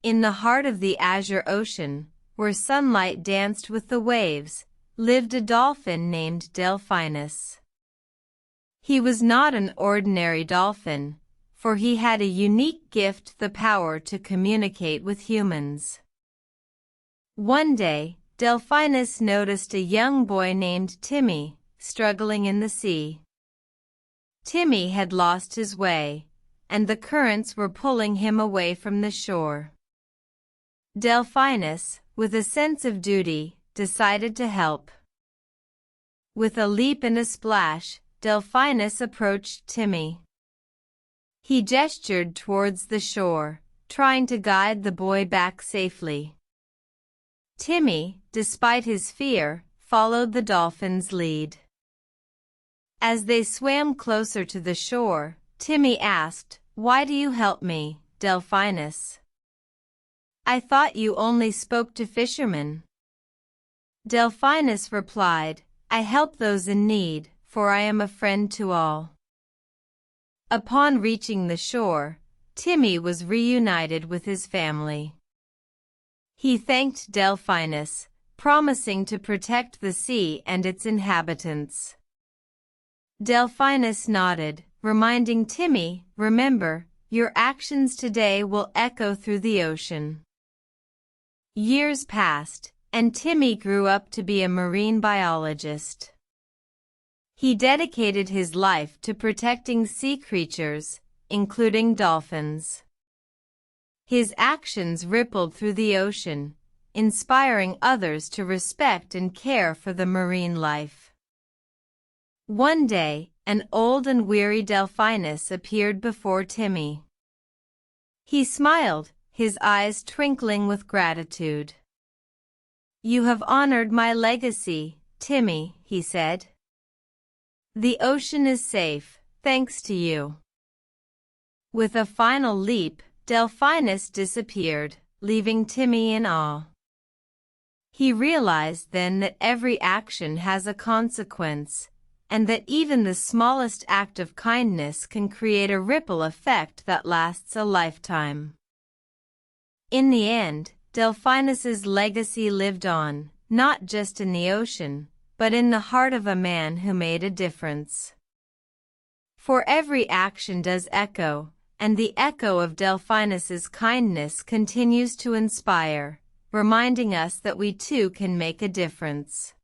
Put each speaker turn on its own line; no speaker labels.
In the heart of the azure ocean, where sunlight danced with the waves, lived a dolphin named Delphinus. He was not an ordinary dolphin, for he had a unique gift, the power to communicate with humans. One day, Delphinus noticed a young boy named Timmy, struggling in the sea. Timmy had lost his way, and the currents were pulling him away from the shore. Delphinus, with a sense of duty, decided to help. With a leap and a splash, Delphinus approached Timmy. He gestured towards the shore, trying to guide the boy back safely. Timmy, despite his fear, followed the dolphin's lead. As they swam closer to the shore, Timmy asked, "Why do you help me, Delphinus? I thought you only spoke to fishermen." Delphinus replied, "I help those in need, for I am a friend to all." Upon reaching the shore, Timmy was reunited with his family. He thanked Delphinus, promising to protect the sea and its inhabitants. Delphinus nodded, reminding Timmy, "Remember, your actions today will echo through the ocean." Years passed, and Timmy grew up to be a marine biologist. He dedicated his life to protecting sea creatures, including dolphins. His actions rippled through the ocean, inspiring others to respect and care for the marine life. One day, an old and weary Delphinus appeared before Timmy. He smiled, his eyes twinkling with gratitude. "You have honored my legacy, Timmy," he said. "The ocean is safe, thanks to you." With a final leap, Delphinus disappeared, leaving Timmy in awe. He realized then that every action has a consequence, and that even the smallest act of kindness can create a ripple effect that lasts a lifetime. In the end, Delphinus's legacy lived on, not just in the ocean, but in the heart of a man who made a difference. For every action does echo, and the echo of Delphinus's kindness continues to inspire, reminding us that we too can make a difference.